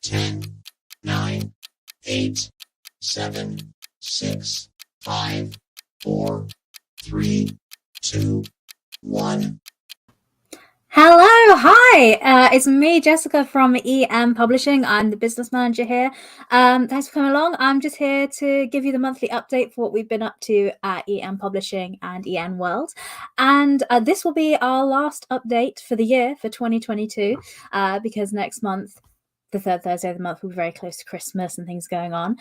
10, 9, 8, 7, 6, 5, 4, 3, 2, 1. Hello, hi. It's me, Jessica from EM Publishing. I'm the business manager here. Thanks for coming along. I'm just here to give you the monthly update for what we've been up to at EM Publishing and EM World. And this will be our last update for the year for 2022, because next month, the third Thursday of the month, will be very close to Christmas and things going on.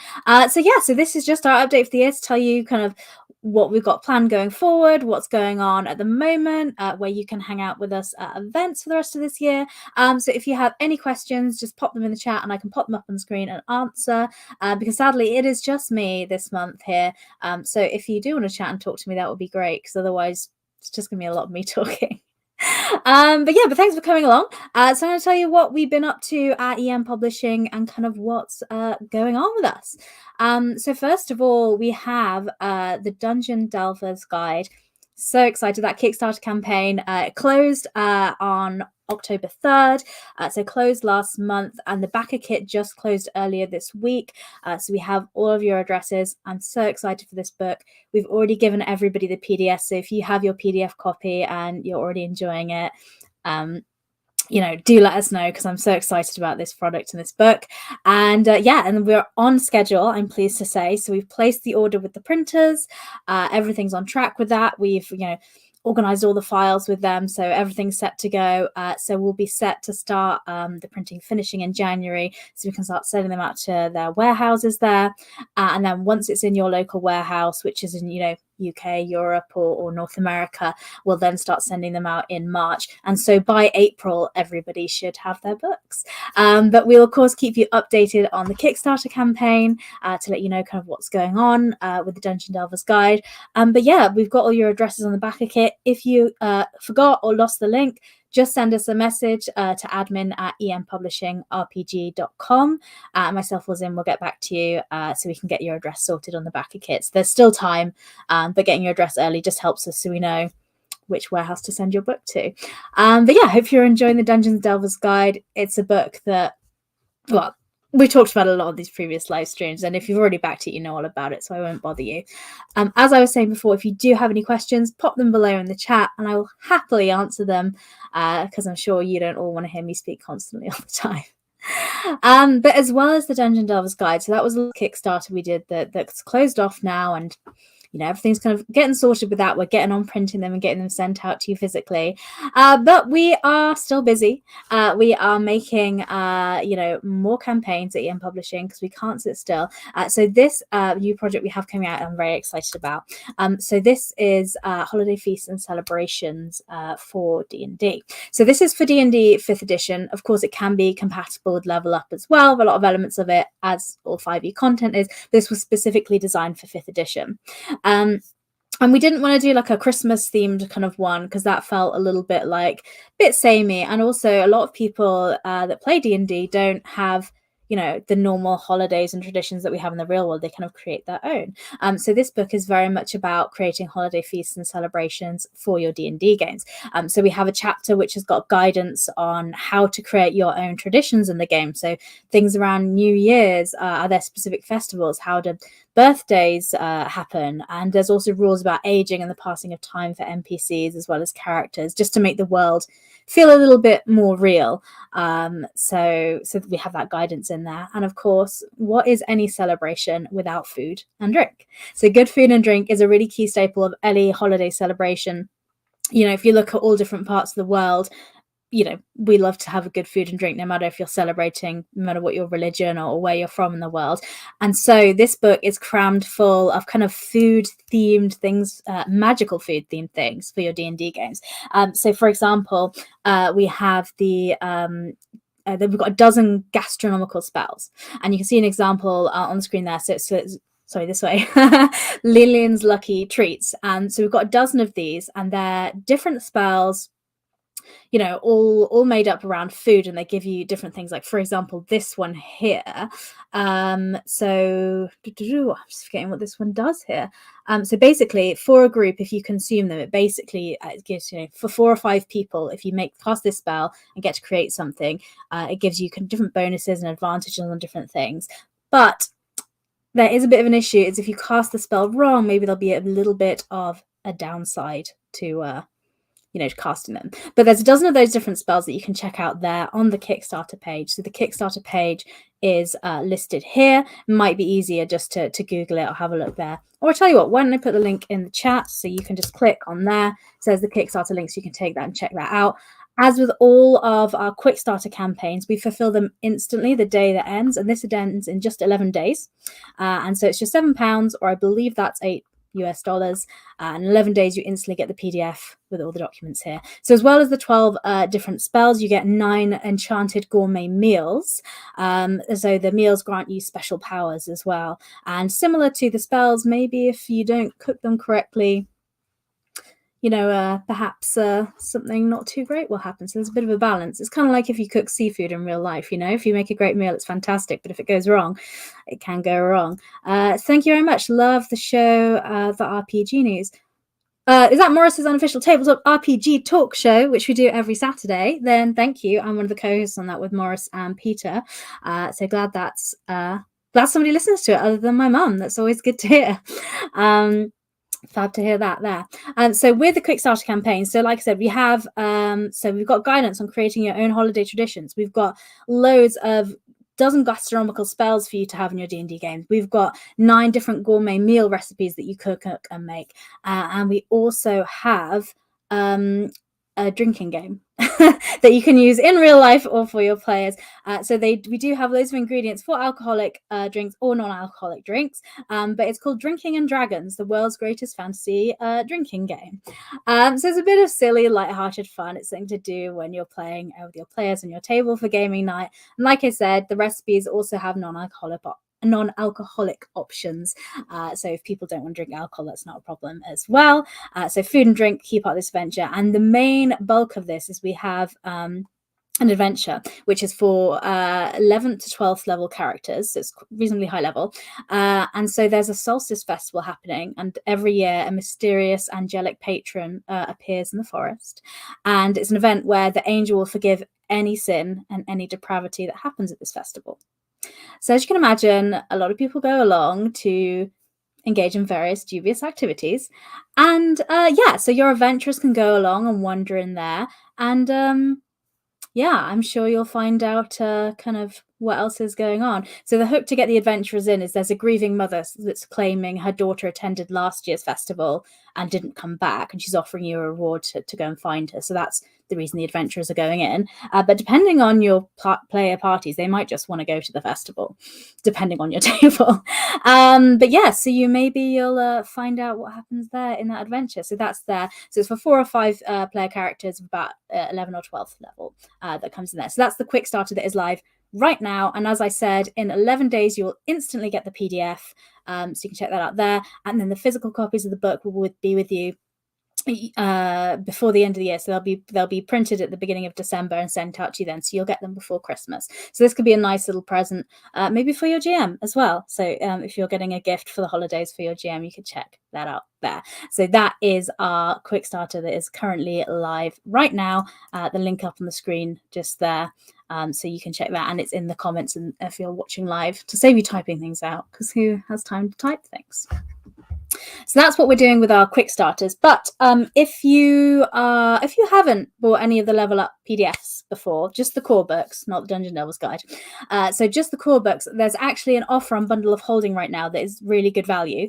So this is just our update for the year to tell you kind of what we've got planned going forward, what's going on at the moment, where you can hang out with us at events for the rest of this year. So if you have any questions, just pop them in the chat and I can pop them up on the screen and answer, because sadly it is just me this month here. So if you do want to chat and talk to me, that would be great, because otherwise it's just going to be a lot of me talking. But thanks for coming along. So I'm going to tell you what we've been up to at EM Publishing and kind of what's going on with us. So first of all, we have the Dungeon Delver's Guide. So excited. That Kickstarter campaign closed on October 3rd, so closed last month, and the backer kit just closed earlier this week. So we have all of your addresses. I'm so excited for this book. We've already given everybody the PDF, so if you have your PDF copy and you're already enjoying it, do let us know, because I'm so excited about this product and this book. And and we're on schedule, I'm pleased to say. So we've placed the order with the printers. Everything's on track with that. We've organized all the files with them, so everything's set to go. So we'll be set to start the printing finishing in January, so we can start sending them out to their warehouses there. And then once it's in your local warehouse, which is in UK, Europe, or North America, we'll then start sending them out in March. And so by April, everybody should have their books. But we'll of course keep you updated on the Kickstarter campaign to let you know kind of what's going on with the Dungeon Delver's Guide. We've got all your addresses on the backer kit. If you forgot or lost the link, just send us a message to admin@empublishingrpg.com. Myself or Zim will get back to you so we can get your address sorted on the backer kits. There's still time, but getting your address early just helps us so we know which warehouse to send your book to. Hope you're enjoying the Dungeons Delver's Guide. It's a book that, well, we talked about a lot of these previous live streams, and if you've already backed it, you know all about it, so I won't bother you. As I was saying before, if you do have any questions, pop them below in the chat and I will happily answer them, because I'm sure you don't all want to hear me speak constantly all the time. But as well as the Dungeon Delver's Guide, so that was a Kickstarter we did that's closed off now, and everything's kind of getting sorted with that. We're getting on printing them and getting them sent out to you physically. But we are still busy. We are making, more campaigns at EM Publishing, because we can't sit still. So this new project we have coming out, I'm very excited about. So this is Holiday Feasts and Celebrations for D&D. So this is for D&D 5th edition. Of course, it can be compatible with Level Up as well. A lot of elements of it, as all 5e content is, this was specifically designed for 5th edition. And we didn't want to do like a Christmas themed kind of one, because that felt a little bit samey. And also a lot of people that play D&D don't have the normal holidays and traditions that we have in the real world. They kind of create their own. So this book is very much about creating holiday feasts and celebrations for your D&D games. So we have a chapter which has got guidance on how to create your own traditions in the game. So things around New Year's, are there specific festivals? How do birthdays happen? And there's also rules about aging and the passing of time for NPCs as well as characters, just to make the world feel a little bit more real. So we have that guidance in there. And of course, what is any celebration without food and drink? So good food and drink is a really key staple of any holiday celebration. If you look at all different parts of the world, we love to have a good food and drink, no matter if you're celebrating, no matter what your religion or where you're from in the world. And so this book is crammed full of kind of food themed things, magical food themed things for your D&D games. So for example, we have we've got a dozen gastronomical spells, and you can see an example on the screen there. So sorry, this way. Lillian's Lucky Treats. And so we've got a dozen of these, and they're different spells you know, all made up around food, and they give you different things. Like, for example, this one here. So I'm just forgetting what this one does here. So basically, for a group, if you consume them, it basically it gives, you know, for 4 or 5 people, if you cast this spell and get to create something, it gives you different bonuses and advantages on different things. But there is a bit of an issue, is if you cast the spell wrong, maybe there'll be a little bit of a downside to you know, casting them. But there's a dozen of those different spells that you can check out there on the Kickstarter page. So the Kickstarter page is listed here. It might be easier just to Google it or have a look there. Or I'll tell you what, why don't I put the link in the chat so you can just click on there. It says the Kickstarter link, so you can take that and check that out. As with all of our quick starter campaigns, we fulfill them instantly the day that ends, and this ends in just 11 days. And so it's just £7, or I believe that's $8 US. In 11 days, you instantly get the PDF with all the documents here. So as well as the 12 different spells, you get 9 enchanted gourmet meals. So the meals grant you special powers as well. And similar to the spells, maybe if you don't cook them correctly, you know, perhaps something not too great will happen. So there's a bit of a balance. It's kind of like if you cook seafood in real life, you know, if you make a great meal, it's fantastic. But if it goes wrong, it can go wrong. Thank you very much. Love the show, the RPG news. Is that Morris's unofficial tabletop RPG talk show, which we do every Saturday? Then thank you. I'm one of the co-hosts on that with Morris and Peter. So glad glad somebody listens to it other than my mum. That's always good to hear. Fab to hear that there. So with the quick starter campaign, so like I said, we have so we've got guidance on creating your own holiday traditions. We've got loads of dozen gastronomical spells for you to have in your D&D games. We've got 9 different gourmet meal recipes that you cook and make, and we also have a drinking game that you can use in real life or for your players. So we do have loads of ingredients for alcoholic drinks or non-alcoholic drinks, but it's called Drinking and Dragons, the world's greatest fantasy drinking game. So it's a bit of silly, light-hearted fun. It's something to do when you're playing with your players on your table for gaming night. And like I said, the recipes also have non-alcoholic options, so if people don't want to drink alcohol, that's not a problem as well. So food and drink keep up this adventure, and the main bulk of this is we have an adventure which is for 11th to 12th level characters, so it's reasonably high level, and so there's a solstice festival happening, and every year a mysterious angelic patron appears in the forest, and it's an event where the angel will forgive any sin and any depravity that happens at this festival. So as you can imagine, a lot of people go along to engage in various dubious activities. And so your adventurers can go along and wander in there. And I'm sure you'll find out kind of what else is going on. So the hook to get the adventurers in is there's a grieving mother that's claiming her daughter attended last year's festival and didn't come back, and she's offering you a reward to go and find her. So that's the reason the adventurers are going in. But depending on your player parties, they might just want to go to the festival, depending on your table. So you'll find out what happens there in that adventure. So that's there. So it's for 4 or 5 player characters, about 11 or 12th level that comes in there. So that's the quick starter that is live right now. And as I said, in 11 days, you will instantly get the PDF. So you can check that out there. And then the physical copies of the book will be with you before the end of the year. So they'll be printed at the beginning of December and sent out to you then. So you'll get them before Christmas. So this could be a nice little present, maybe for your GM as well. So if you're getting a gift for the holidays for your GM, you could check that out there. So that is our quick starter that is currently live right now. The link up on the screen just there. So you can check that, and it's in the comments, and if you're watching live, to save you typing things out, because who has time to type things? So that's what we're doing with our quick starters. But if you haven't bought any of the Level Up PDFs before, just the core books, not the Dungeon Delvers Guide, so just the core books, there's actually an offer on Bundle of Holding right now that is really good value.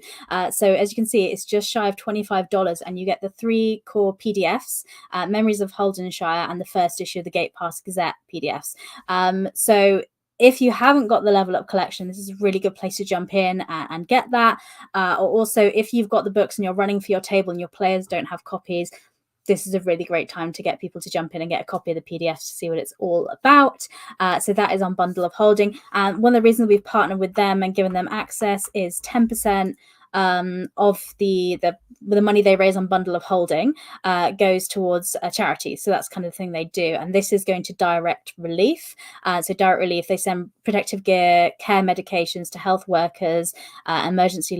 So as you can see, it's just shy of $25, and you get the 3 core PDFs, Memories of Holdenshire, and the first issue of the Gate Pass Gazette PDFs. So if you haven't got the Level Up collection, this is a really good place to jump in and get that. Or also, if you've got the books and you're running for your table and your players don't have copies, this is a really great time to get people to jump in and get a copy of the PDF to see what it's all about. So that is on Bundle of Holding. And one of the reasons we've partnered with them and given them access is 10% of the money they raise on Bundle of Holding goes towards a charity. So that's kind of the thing they do. And this is going to Direct Relief. So Direct Relief, they send protective gear, care medications to health workers, emergency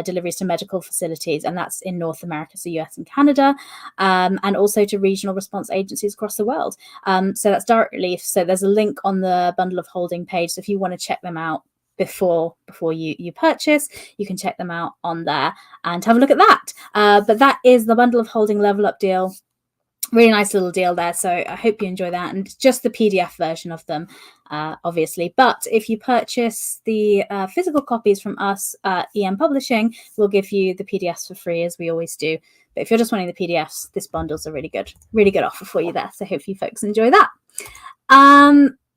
deliveries to medical facilities. And that's in North America, so US and Canada, and also to regional response agencies across the world. So that's Direct Relief. So there's a link on the Bundle of Holding page. So if you want to check them out before you purchase, you can check them out on there and have a look at that. But that is the Bundle of Holding Level Up deal. Really nice little deal there, so I hope you enjoy that, and just the PDF version of them, obviously. But if you purchase the physical copies from us, EM Publishing will give you the PDFs for free, as we always do. But if you're just wanting the PDFs, this bundle's a really good offer for you there, so hope you folks enjoy that.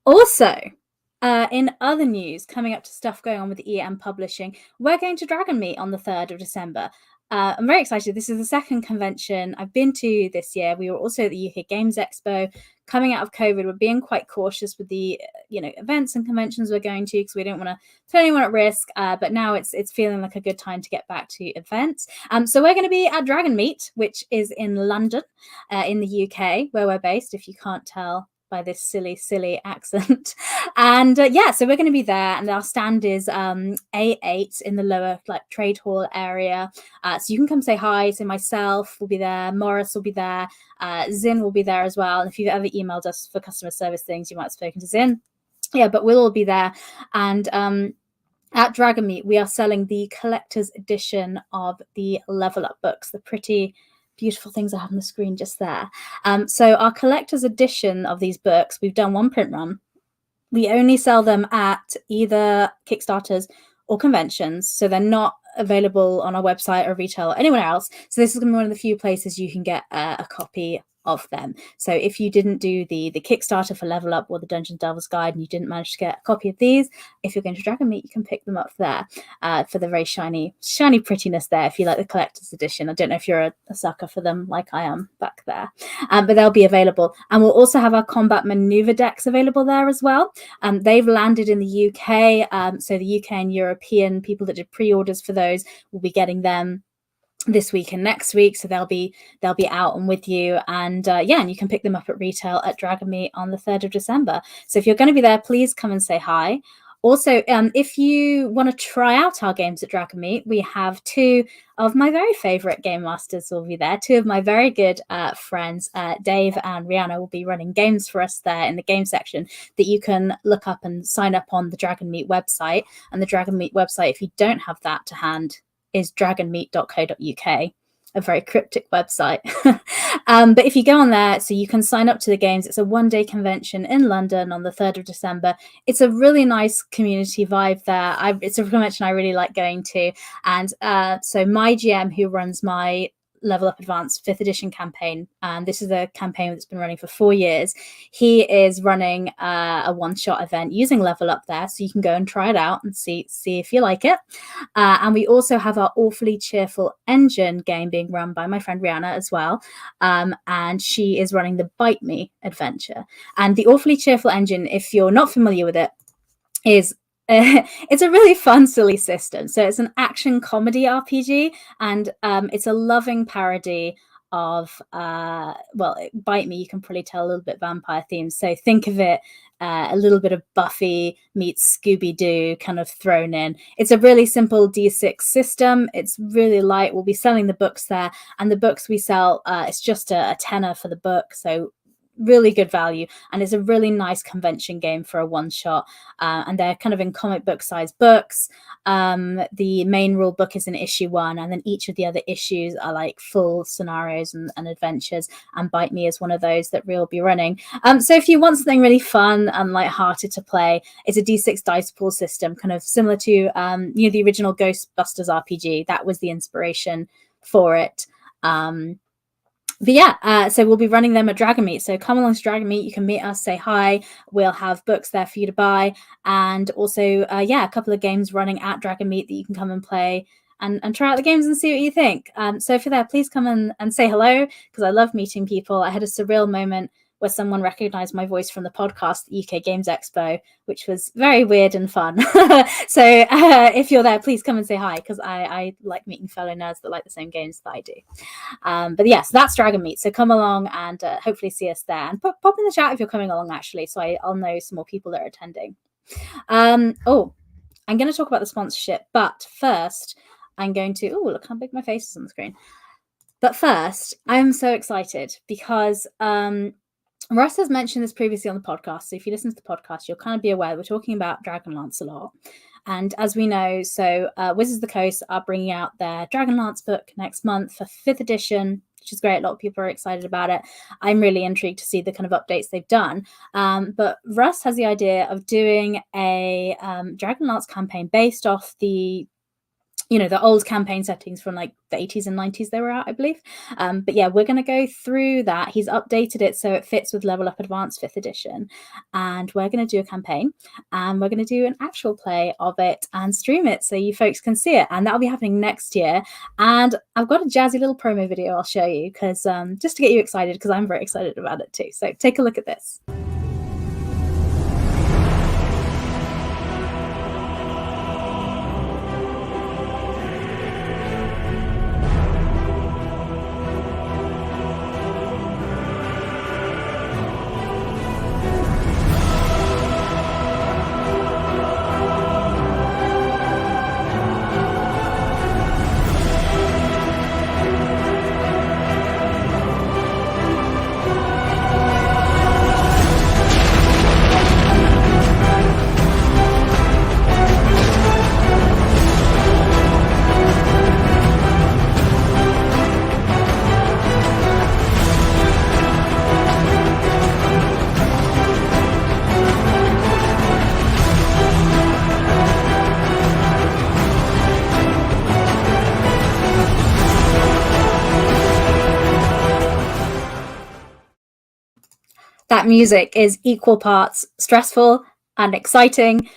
Also, in other news, coming up to stuff going on with EM Publishing, we're going to Dragon Meet on the 3rd of December. I'm very excited. This is the second convention I've been to this year. We were also at the UK Games Expo. Coming out of COVID, we're being quite cautious with the events and conventions we're going to, because we don't want to put anyone at risk. But now it's feeling like a good time to get back to events. So we're going to be at Dragon Meet, which is in London, in the UK, where we're based, if you can't tell by this silly accent. And so we're going to be there, and our stand is A8 in the lower trade hall area, so you can come say hi. So myself will be there, Morris will be there, Zin will be there as well. And if you've ever emailed us for customer service things, you might have spoken to Zin. But we'll all be there. And at Dragon Meet, we are selling the collector's edition of the Level Up books, the pretty beautiful things I have on the screen just there. So our collector's edition of these books, we've done one print run. We only sell them at either Kickstarters or conventions, so they're not available on our website or retail or anywhere else. So this is going to be one of the few places you can get a copy of them. So if you didn't do the Kickstarter for Level Up or the Dungeons Delvers Guide and you didn't manage to get a copy of these, if you're going to Dragon Meet, you can pick them up there for the very shiny prettiness there, if you like the collector's edition. I don't know if you're a sucker for them like I am back there, but they'll be available. And we'll also have our combat maneuver decks available there as well. They've landed in the UK, so the UK and European people that did pre-orders for those will be getting them this week and next week, so they'll be out and with you. And and you can pick them up at retail at Dragon Meet on the 3rd of December. So if you're going to be there, please come and say hi. Also, if you want to try out our games at Dragon Meet, we have two of my very favorite game masters will be there. Two of my very good friends, Dave and Rihanna, will be running games for us there in the game section that you can look up and sign up on the Dragon Meet website. And the Dragon Meet website, if you don't have that to hand, is dragonmeet.co.uk, a very cryptic website. But if you go on there, so you can sign up to the games. It's a one-day convention in London on the 3rd of December. It's a really nice community vibe there. It's a convention I really like going to. And so my GM, who runs my Level Up Advanced 5th edition campaign, and this is a campaign that's been running for 4 years, he is running a one-shot event using Level Up there, so you can go and try it out and see if you like it. And we also have our Awfully Cheerful Engine game being run by my friend Rihanna as well, and she is running the Bite Me adventure. And the Awfully Cheerful Engine, if you're not familiar with it, is it's a really fun, silly system. So it's an action comedy RPG, and it's a loving parody of Bite Me. You can probably tell a little bit vampire themes. So think of it a little bit of Buffy meets Scooby-Doo kind of thrown in. It's a really simple D6 system. It's really light. We'll be selling the books there, and the books we sell, it's just a tenner for the book. So really good value, and it's a really nice convention game for a one shot, and they're kind of in comic book size books. The main rule book is in issue 1, and then each of the other issues are like full scenarios and adventures, and Bite Me is one of those that we'll be running. So if you want something really fun and light-hearted to play, it's a D6 dice pool system, kind of similar to the original Ghostbusters RPG. That was the inspiration for it. So we'll be running them at Dragon Meet. So come along to Dragon Meet. You can meet us, say hi. We'll have books there for you to buy. And also, a couple of games running at Dragon Meet that you can come and play and try out the games and see what you think. So if you're there, please come and say hello, because I love meeting people. I had a surreal moment where someone recognized my voice from the podcast, the UK Games Expo, which was very weird and fun. So if you're there, please come and say hi, because I like meeting fellow nerds that like the same games that I do. But yes, that's Dragon Meet. So come along and hopefully see us there. And pop in the chat if you're coming along, actually, so I'll know some more people that are attending. Oh, I'm going to talk about the sponsorship, but first I'm going to, oh, look how big my face is on the screen. But first, I'm so excited because Russ has mentioned this previously on the podcast. So if you listen to the podcast, you'll kind of be aware we're talking about Dragonlance a lot. And as we know, so Wizards of the Coast are bringing out their Dragonlance book next month for 5th edition, which is great. A lot of people are excited about it. I'm really intrigued to see the kind of updates they've done. But Russ has the idea of doing a Dragonlance campaign based off the old campaign settings from like the 80s and 90s they were at, I believe. But yeah, we're going to go through that. He's updated it so it fits with Level Up Advanced 5th edition. And we're going to do a campaign, and we're going to do an actual play of it and stream it so you folks can see it. And that'll be happening next year. And I've got a jazzy little promo video I'll show you, because just to get you excited, because I'm very excited about it too. So take a look at this. That music is equal parts stressful and exciting,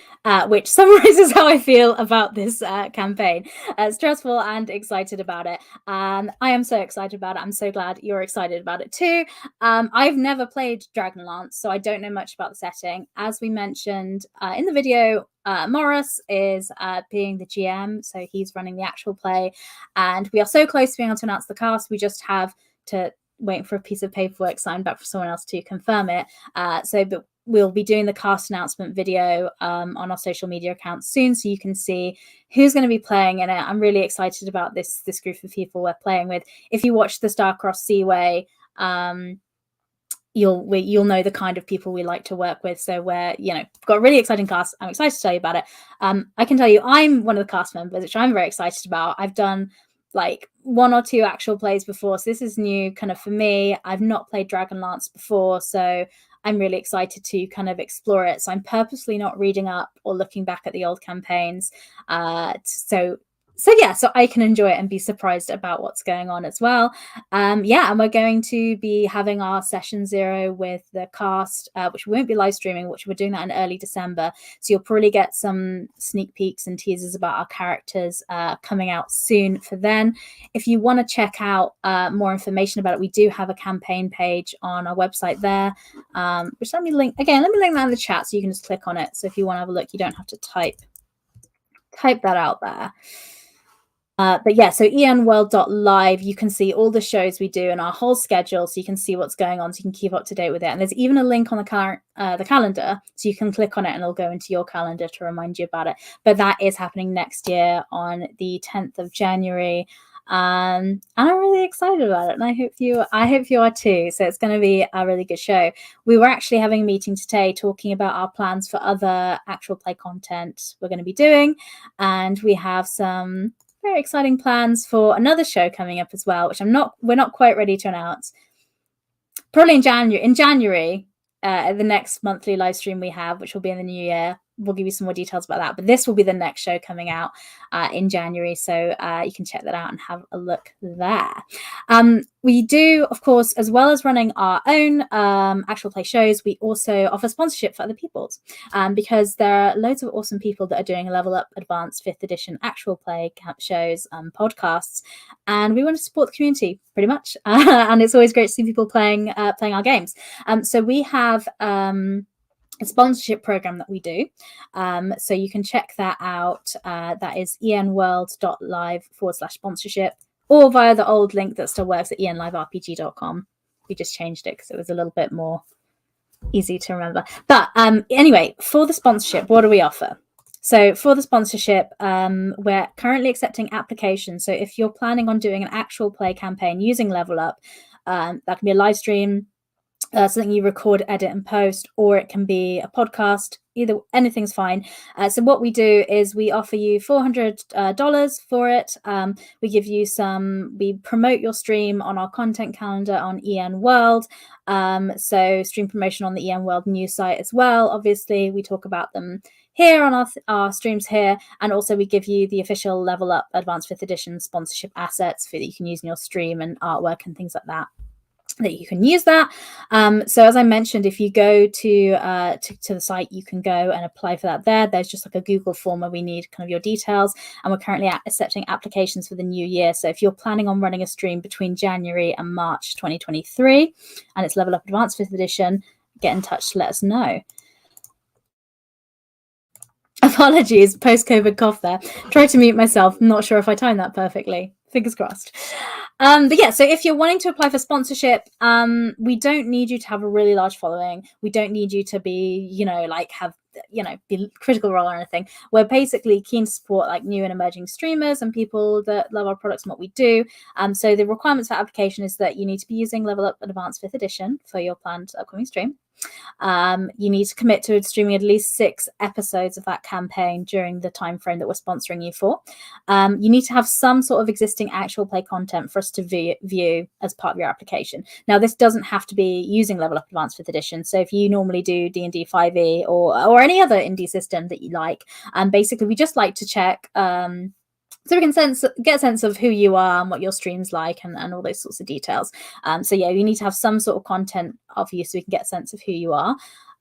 which summarizes how I feel about this campaign. Stressful and excited about it. I am so excited about it. I'm so glad you're excited about it too. I've never played Dragonlance, so I don't know much about the setting. As we mentioned in the video, Morris is being the GM, so he's running the actual play. And we are so close to being able to announce the cast. We just have to waiting for a piece of paperwork signed back for someone else to confirm it. But we'll be doing the cast announcement video on our social media accounts soon, so you can see who's going to be playing in it. I'm really excited about this group of people we're playing with. If you watch the Starcross Seaway, you'll know the kind of people we like to work with. So we're got a really exciting cast. I'm excited to tell you about it. I can tell you I'm one of the cast members, which I'm very excited about. I've done like 1 or 2 actual plays before, so this is new kind of for me. I've not played Dragonlance before, so I'm really excited to kind of explore it. So I'm purposely not reading up or looking back at the old campaigns, so I can enjoy it and be surprised about what's going on as well. And we're going to be having our session 0 with the cast, which we won't be live streaming, which we're doing that in early December. So you'll probably get some sneak peeks and teasers about our characters coming out soon for then. If you want to check out more information about it, we do have a campaign page on our website there, which let me link that in the chat so you can just click on it. So if you want to have a look, you don't have to type that out there. So enworld.live, you can see all the shows we do and our whole schedule, so you can see what's going on, so you can keep up to date with it. And there's even a link on the calendar, so you can click on it and it'll go into your calendar to remind you about it. But that is happening next year on the 10th of January. And I'm really excited about it, and I hope you are too. So it's going to be a really good show. We were actually having a meeting today talking about our plans for other actual play content we're going to be doing, and we have some very exciting plans for another show coming up as well, which we're not quite ready to announce. Probably in January, the next monthly live stream we have, which will be in the new year, we'll give you some more details about that. But this will be the next show coming out in January, so you can check that out and have a look there. We do, of course, as well as running our own actual play shows, we also offer sponsorship for other people's, because there are loads of awesome people that are doing Level Up Advanced 5th edition actual play shows, podcasts, and we want to support the community pretty much. And it's always great to see people playing our games. So we have a sponsorship program that we do, so you can check that out. That is enworld.live/sponsorship, or via the old link that still works at enliverpg.com. We just changed it because it was a little bit more easy to remember. But anyway, for the sponsorship, what do we offer? So for the sponsorship, we're currently accepting applications. So if you're planning on doing an actual play campaign using Level Up, that can be a live stream, something you record, edit, and post, or it can be a podcast. Either, anything's fine. So what we do is we offer you $400 for it. We promote your stream on our content calendar on EN World. So stream promotion on the EN World news site as well. Obviously, we talk about them here on our streams here, and also we give you the official Level Up Advanced 5th edition sponsorship assets that you can use in your stream, and artwork and things like that you can use that. So as I mentioned, if you go to the site, you can go and apply for that there. There's just like a Google form where we need kind of your details, and we're currently accepting applications for the new year. So if you're planning on running a stream between January and March 2023 and it's Level Up Advanced 5th edition, get in touch to let us know. Apologies, post-COVID cough there. Tried to mute myself. I'm not sure if I timed that perfectly. Fingers crossed. But yeah, so if you're wanting to apply for sponsorship, we don't need you to have a really large following. We don't need you to be, be critical role or anything. We're basically keen to support like new and emerging streamers and people that love our products and what we do. So the requirements for application is that you need to be using Level Up Advanced 5th edition for your planned upcoming stream. You need to commit to streaming at least 6 episodes of that campaign during the time frame that we're sponsoring you for. You need to have some sort of existing actual play content for us to view as part of your application. Now, this doesn't have to be using Level Up Advanced 5th edition. So if you normally do D&D 5e or any other indie system that you like, basically we just like to check so we can get a sense of who you are and what your stream's like, and all those sorts of details. So yeah, you need to have some sort of content of you so we can get a sense of who you are.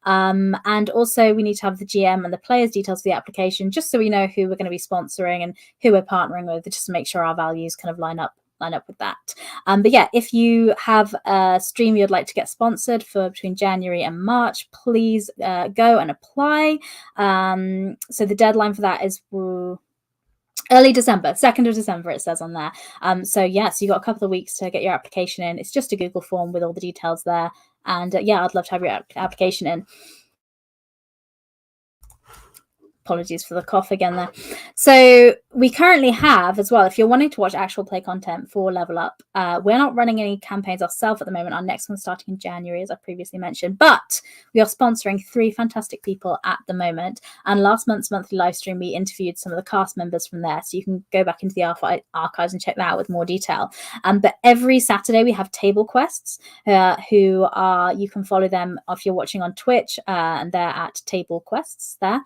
And also we need to have the GM and the players' details for the application, just so we know who we're going to be sponsoring and who we're partnering with, just to make sure our values kind of line up with that. But yeah, if you have a stream you'd like to get sponsored for between January and March, please go and apply. So the deadline for that is early December, 2nd of December, it says on there. So yes, you got a couple of weeks to get your application in. It's just a Google form with all the details there. And yeah, I'd love to have your application in. Apologies for the cough again there. So we currently have as well, if you're wanting to watch actual play content for Level Up, we're not running any campaigns ourselves at the moment. Our next one's starting in January, as I previously mentioned, but we are sponsoring 3 fantastic people at the moment. And last month's monthly live stream, we interviewed some of the cast members from there. So you can go back into the archives and check that out with more detail. But every Saturday we have table quests, you can follow them if you're watching on Twitch, and they're at table quests there.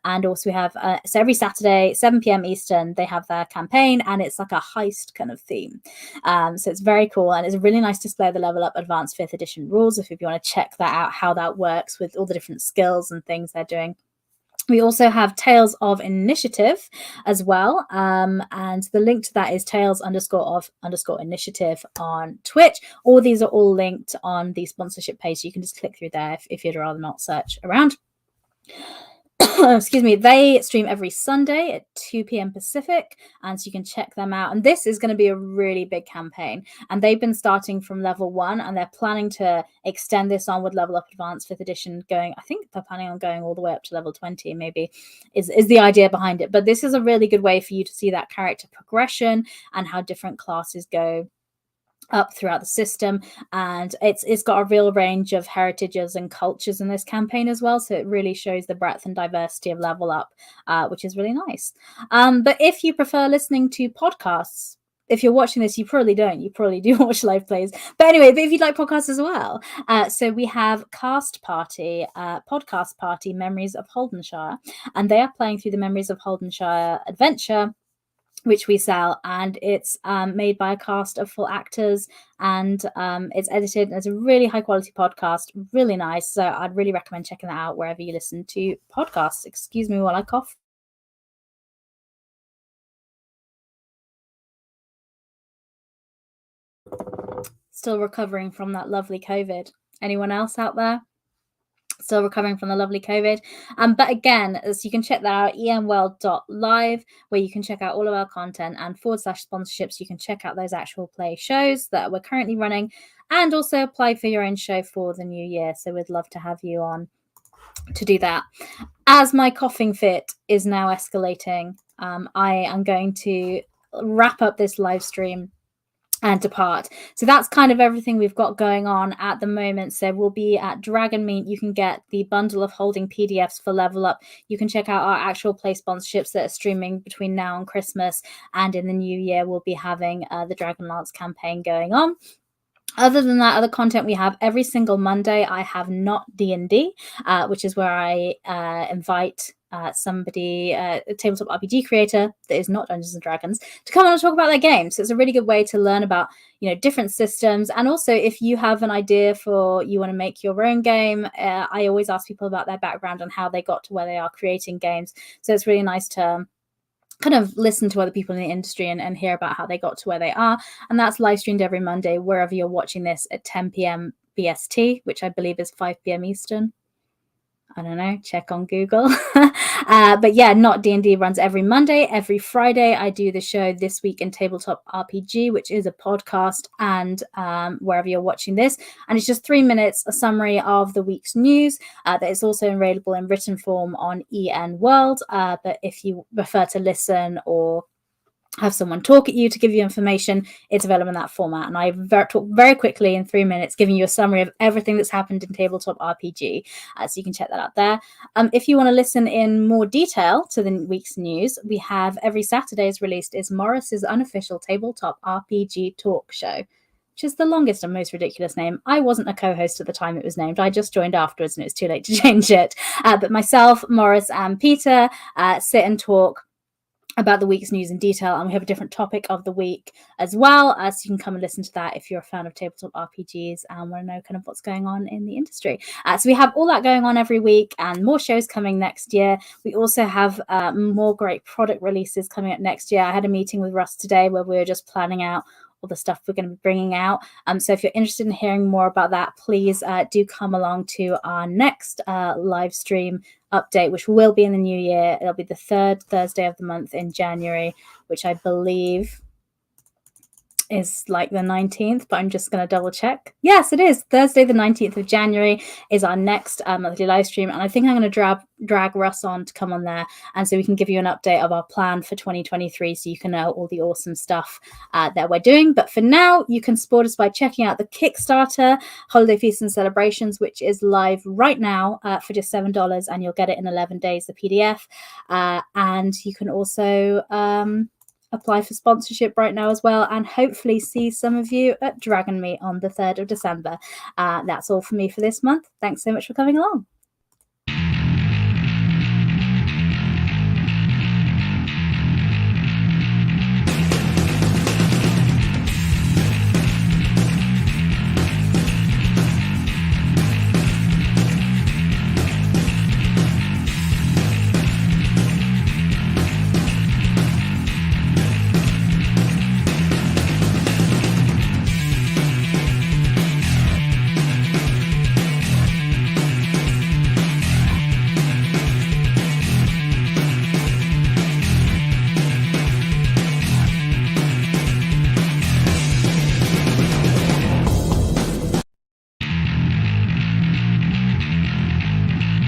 And also we have, so every Saturday, 7 p.m. Eastern, they have their campaign, and it's like a heist kind of theme. So it's very cool, and it's a really nice display of the Level Up Advanced 5th edition rules, if you want to check that out, how that works with all the different skills and things they're doing. We also have Tales of Initiative as well. And the link to that is Tales_of_initiative on Twitch. All these are all linked on the sponsorship page. So you can just click through there if you'd rather not search around. Excuse me. They stream every Sunday at 2 p.m. Pacific, and so you can check them out. And this is going to be a really big campaign, and they've been starting from level 1, and they're planning to extend this on with Level Up Advanced 5th edition going. I think they're planning on going all the way up to level 20, maybe is the idea behind it. But this is a really good way for you to see that character progression and how different classes go up throughout the system, and it's got a real range of heritages and cultures in this campaign as well, so it really shows the breadth and diversity of Level Up, which is really nice. But if you prefer listening to podcasts, if you're watching this, you probably don't. You probably do watch live plays. But anyway, if you'd like podcasts as well, so we have Podcast Party, Memories of Holdenshire, and they are playing through the Memories of Holdenshire adventure, which we sell, and it's made by a cast of full actors, and it's edited as a really high quality podcast, really nice. So I'd really recommend checking that out wherever you listen to podcasts. Excuse me while I cough. Still recovering from that lovely COVID. Anyone else out there still recovering from the lovely COVID? But again, so you can check that out, emworld.live, where you can check out all of our content, and /sponsorships. You can check out those actual play shows that we're currently running, and also apply for your own show for the new year. So we'd love to have you on to do that. As my coughing fit is now escalating, I am going to wrap up this live stream and depart. So that's kind of everything we've got going on at the moment. So we'll be at Dragonmeet. You can get the bundle of holding PDFs for Level Up. You can check out our actual play sponsorships that are streaming between now and Christmas, and in the new year we'll be having the Dragonlance campaign going on. Other than that, other content we have every single Monday, I have Not D&D, which is where I invite somebody, a tabletop RPG creator that is not Dungeons and Dragons, to come on and talk about their game. So it's a really good way to learn about, different systems. And also, if you have an idea for you want to make your own game, I always ask people about their background and how they got to where they are creating games. So it's really nice to kind of listen to other people in the industry and hear about how they got to where they are. And that's live streamed every Monday, wherever you're watching this, at 10 p.m. BST, which I believe is 5 p.m. Eastern. I don't know, check on Google. But yeah, Not D&D runs every Monday. Every Friday, I do the show This Week in Tabletop RPG, which is a podcast, and wherever you're watching this. And it's just 3 minutes, a summary of the week's news that is also available in written form on EN World. But if you prefer to listen or have someone talk at you to give you information, it's available in that format. And I talk very quickly in 3 minutes, giving you a summary of everything that's happened in tabletop RPG. So you can check that out there. If you want to listen in more detail to the week's news, we have every Saturday's released is Morris's unofficial tabletop RPG talk show, which is the longest and most ridiculous name. I wasn't a co-host at the time it was named. I just joined afterwards and it was too late to change it. But myself, Morris, and Peter sit and talk about the week's news in detail, and we have a different topic of the week as well, so you can come and listen to that if you're a fan of tabletop RPGs and want to know kind of what's going on in the industry. So we have all that going on every week, and more shows coming next year. We also have more great product releases coming up next year. I had a meeting with Russ today where we were just planning out all the stuff we're going to be bringing out. So if you're interested in hearing more about that, please do come along to our next live stream update, which will be in the new year. It'll be the third Thursday of the month in January, which I believe is like the 19th, but I'm just going to double check. Yes, it is. Thursday the 19th of January is our next monthly live stream, and I think I'm going to drag Russ on to come on there, and so we can give you an update of our plan for 2023, so you can know all the awesome stuff that we're doing. But for now, you can support us by checking out the Kickstarter Holiday Feasts and Celebrations, which is live right now for just $7, and you'll get it in 11 days, the PDF. And you can also apply for sponsorship right now as well, and hopefully see some of you at Dragonmeet on the 3rd of December. That's all for me for this month. Thanks so much for coming along.